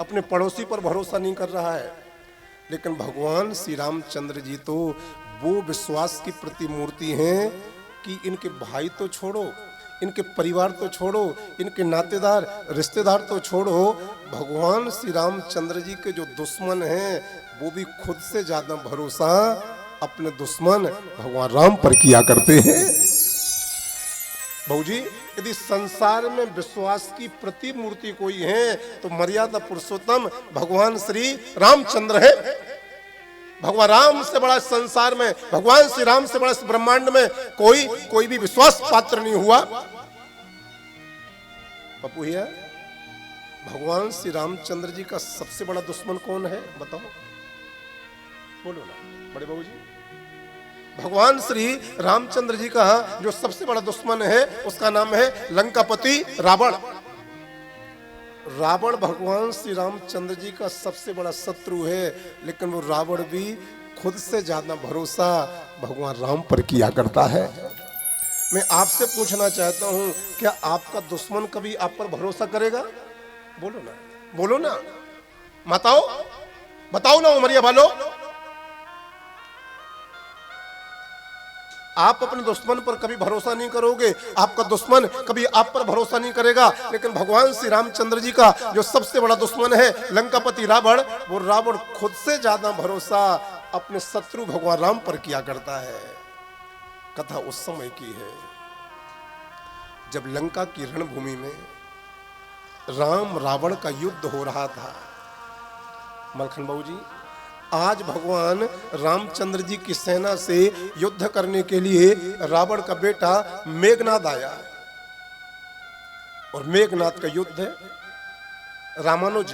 अपने पड़ोसी पर भरोसा नहीं कर रहा है। लेकिन भगवान श्री रामचंद्र जी तो वो विश्वास की प्रतिमूर्ति हैं कि इनके भाई तो छोड़ो, इनके परिवार तो छोड़ो, इनके नातेदार रिश्तेदार तो छोड़ो, भगवान श्री रामचंद्र जी के जो दुश्मन हैं वो भी खुद से ज्यादा भरोसा अपने दुश्मन भगवान राम पर किया करते हैं। बहुजी, यदि संसार में विश्वास की प्रतिमूर्ति कोई है तो मर्यादा पुरुषोत्तम भगवान श्री रामचंद्र है। भगवान राम से बड़ा संसार में, भगवान श्री राम से बड़ा ब्रह्मांड में कोई भी विश्वास पात्र नहीं हुआ। पप्पू भैया, भगवान श्री रामचंद्र जी का सबसे बड़ा दुश्मन कौन है बताओ, बोलो ना बड़े बाबू जी। भगवान श्री रामचंद्र जी का जो सबसे बड़ा दुश्मन है उसका नाम है लंकापति रावण। रावण भगवान श्री रामचंद्र जी का सबसे बड़ा शत्रु है, लेकिन वो रावण भी खुद से ज्यादा भरोसा भगवान राम पर किया करता है। मैं आपसे पूछना चाहता हूं, क्या आपका दुश्मन कभी आप पर भरोसा करेगा? बोलो ना, बोलो ना, माताओ बताओ ना, उमरिया वालों, आप अपने दुश्मन पर कभी भरोसा नहीं करोगे, आपका दुश्मन कभी आप पर भरोसा नहीं करेगा। लेकिन भगवान श्री रामचंद्र जी का जो सबसे बड़ा दुश्मन है लंकापति रावण, वो रावण खुद से ज्यादा भरोसा अपने शत्रु भगवान राम पर किया करता है। कथा उस समय की है जब लंका की रणभूमि में राम रावण का युद्ध हो रहा था। मलखन बाबू जी, आज भगवान रामचंद्र जी की सेना से युद्ध करने के लिए रावण का बेटा मेघनाद आया, और मेघनाद का युद्ध रामानुज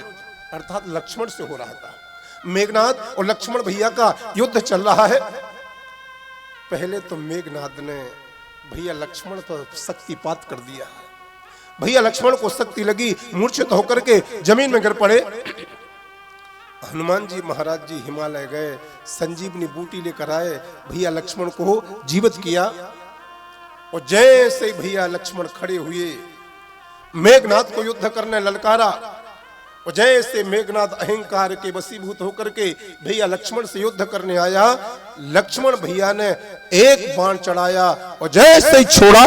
अर्थात लक्ष्मण से हो रहा था। मेघनाद और लक्ष्मण भैया का युद्ध चल रहा है। पहले तो मेघनाद ने भैया लक्ष्मण पर शक्तिपात कर दिया। भैया लक्ष्मण को शक्ति लगी, मूर्छित होकर के जमीन में गिर पड़े। हनुमान जी महाराज जी हिमालय गए, संजीवनी बूटी लेकर आए, भैया लक्ष्मण को जीवित किया। और जैसे भैया लक्ष्मण खड़े हुए, मेघनाद को युद्ध करने ललकारा, और जैसे मेघनाद अहंकार के वशीभूत होकर के भैया लक्ष्मण से युद्ध करने आया, लक्ष्मण भैया ने एक बाण चढ़ाया और जैसे ही छोड़ा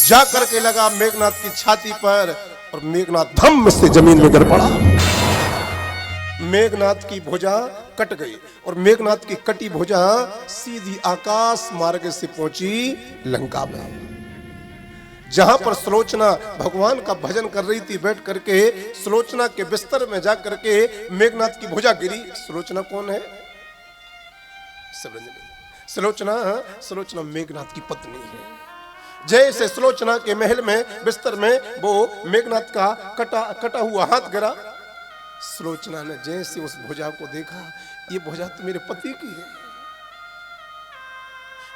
जा करके लगा मेघनाद की छाती पर, और मेघनाद धम्म से जमीन में गिर पड़ा। मेघनाद की भुजा कट गई, और मेघनाद की कटी भुजा सीधी आकाश मार्ग से पहुंची लंका में। जहां पर सुलोचना भगवान का भजन कर रही थी बैठ करके, सुलोचना के बिस्तर में जा करके मेघनाद की भुजा गिरी। सुलोचना कौन है? सुलोचना मेघनाद की पत्नी है। जैसे सुलोचना के महल में बिस्तर में वो मेघनाद का कटा हुआ हाथ गिरा, सुलोचना ने जैसे उस भुजा को देखा, ये भुजा तो मेरे पति की है,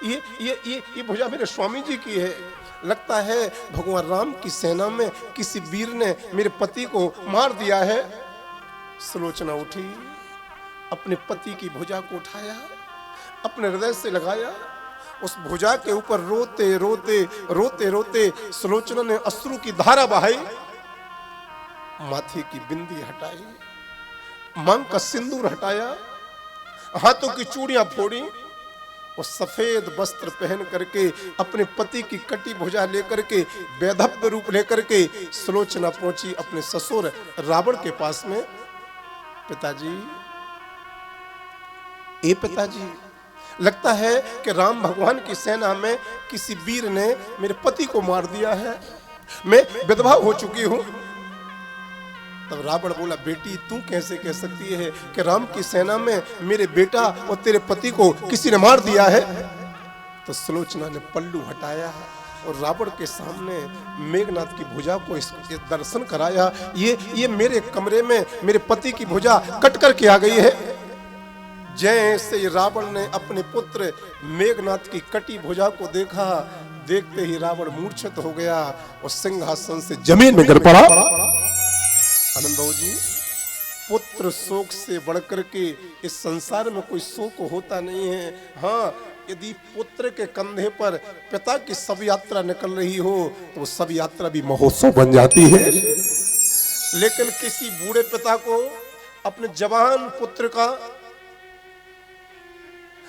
ये भुजा मेरे स्वामी जी की है। लगता है भगवान राम की सेना में किसी वीर ने मेरे पति को मार दिया है। सुलोचना उठी, अपने पति की भुजा को उठाया, अपने हृदय से लगाया, उस भुजा के ऊपर रोते रोते रोते रोते सुलोचना ने अश्रु की धारा बहाई, माथे की बिंदी हटाई, मांग का सिंदूर हटाया, हाथों की चूड़ियां फोड़ी, और सफेद वस्त्र पहन करके अपने पति की कटी भुजा लेकर के वैधव्य रूप लेकर के सुलोचना पहुंची अपने ससुर रावण के पास में। पिताजी, ए पिताजी, लगता है कि राम भगवान की सेना में किसी वीर ने मेरे पति को मार दिया है, मैं विधवा हो चुकी हूं। तब रावण बोला, बेटी तू कैसे कह सकती है कि राम की सेना में मेरे बेटा और तेरे पति को किसी ने मार दिया है? तो सुलोचना ने पल्लू हटाया और रावण के सामने मेघनाद की भुजा को दर्शन कराया। ये मेरे कमरे में मेरे पति की भुजा कट करके आ गई है। जैसे रावण ने अपने पुत्र मेघनाद की कटी भुजा को देखा, देखते ही रावण मूर्छित हो गया और सिंहासन से जमीन में गिर पड़ा। आनंद बाबू जी, पुत्र शोक से बढ़कर के इस संसार में कोई शोक होता नहीं है। हाँ, यदि पुत्र के कंधे पर पिता की सब यात्रा निकल रही हो तो सब यात्रा भी महोत्सव बन जाती है। लेकिन किसी बूढ़े पिता को अपने जवान पुत्र का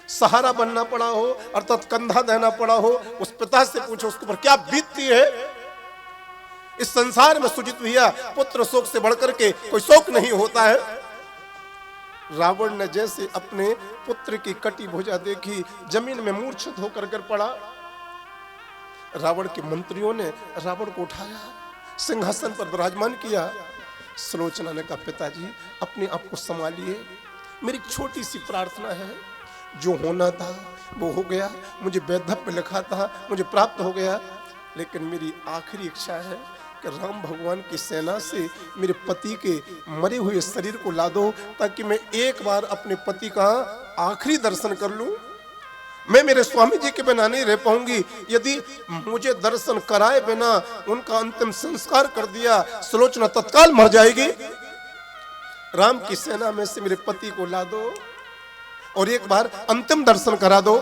सहारा बनना पड़ा हो, अर्थात कंधा देना पड़ा हो, उस पिता से पूछो उसके ऊपर क्या बीतती है। इस संसार में सुजित भैया पुत्र शोक से बढ़कर के कोई शोक नहीं होता है। रावण ने जैसे अपने पुत्र की कटी भुजा देखी, जमीन में मूर्छित होकर कर पड़ा। रावण के मंत्रियों ने रावण को उठाया, सिंहासन पर विराजमान किया। सुलोचना ने कहा, पिताजी अपने आप को संभालिए, मेरी छोटी सी प्रार्थना है, जो होना था वो हो गया, मुझे वैधव्य लिखा था मुझे प्राप्त हो गया, लेकिन मेरी आखिरी इच्छा है कि राम भगवान की सेना से मेरे पति के मरे हुए शरीर को ला दो, ताकि मैं एक बार अपने पति का आखिरी दर्शन कर लूं। मैं मेरे स्वामी जी के बिना नहीं रह पाऊंगी। यदि मुझे दर्शन कराए बिना उनका अंतिम संस्कार कर दिया, सुलोचना तत्काल मर जाएगी। राम की सेना में से मेरे पति को ला दो और एक बार अंतिम दर्शन करा दो।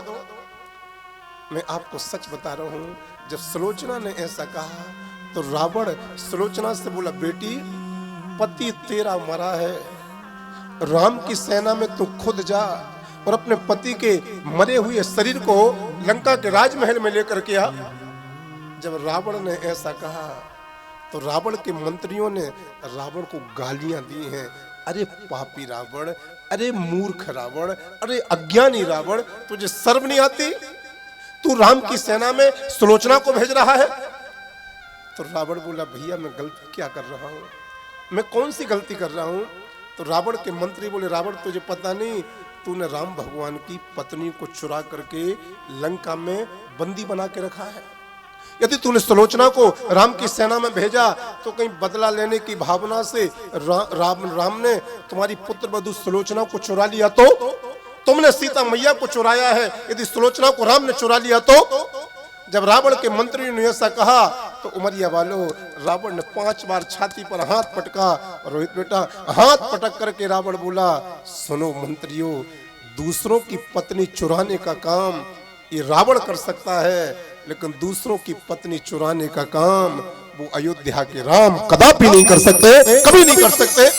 मैं आपको सच बता रहा हूं, जब सुलोचना ने ऐसा कहा तो रावण सुलोचना से बोला, बेटी पति तेरा मरा है, राम की सेना में तू खुद जा और अपने पति के मरे हुए शरीर को लंका के राजमहल में लेकर के आ। जब रावण ने ऐसा कहा तो रावण के मंत्रियों ने रावण को गालियां दी हैं। अरे पापी रावण, अरे मूर्ख रावण, अरे अज्ञानी रावण, तुझे शर्म नहीं आती? तू राम की सेना में सुलोचना को भेज रहा है। तो रावण बोला, भैया मैं गलती क्या कर रहा हूं, मैं कौन सी गलती कर रहा हूं? तो रावण के मंत्री बोले, रावण तुझे पता नहीं, तूने राम भगवान की पत्नी को चुरा करके लंका में बंदी बना के रखा है। यदि तूने सुलोचना को राम की सेना में भेजा तो कहीं बदला लेने की भावना से राम ने तुम्हारी पुत्र वधू सुलोचना को चुरा लिया तो? तुमने सीता मैया को चुराया है, यदि सुलोचना को राम ने चुरा लिया तो? जब रावण के मंत्री ने ऐसा कहा तो उमरिया वालों, रावण ने 5 बार छाती पर हाथ पटका। रोहित बेटा, हाथ पटक करके रावण बोला, सुनो मंत्रियों, दूसरों की पत्नी चुराने का काम ये रावण कर सकता है, लेकिन दूसरों की पत्नी चुराने का काम वो अयोध्या के राम कदापि नहीं कर सकते, कभी नहीं कर सकते।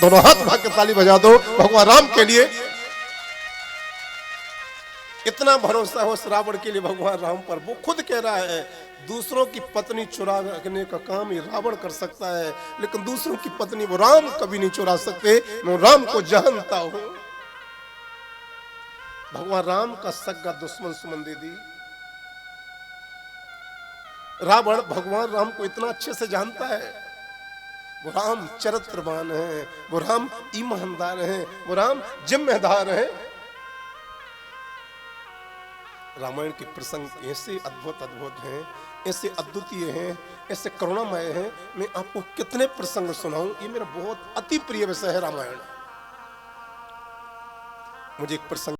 दोनों हाथ उठा के ताली बजा दो भगवान राम के लिए। इतना भरोसा हो रावण के लिए भगवान राम पर, वो खुद कह रहा है दूसरों की पत्नी चुराने का काम ये रावण कर सकता है, लेकिन दूसरों की पत्नी वो राम कभी नहीं चुरा सकते। मैं राम को जानता हूं। भगवान राम का सगा दुश्मन सुमन दे दी। रावण भगवान राम को इतना अच्छे से जानता है। वो राम चरित्रवान है, वो राम ईमानदार है, वो राम जिम्मेदार है। रामायण के प्रसंग ऐसे अद्भुत अद्भुत हैं, ऐसे अद्वितीय हैं, ऐसे करुणामय हैं। मैं आपको कितने प्रसंग सुनाऊं, ये मेरा बहुत अति प्रिय विषय है रामायण। मुझे एक प्रसंग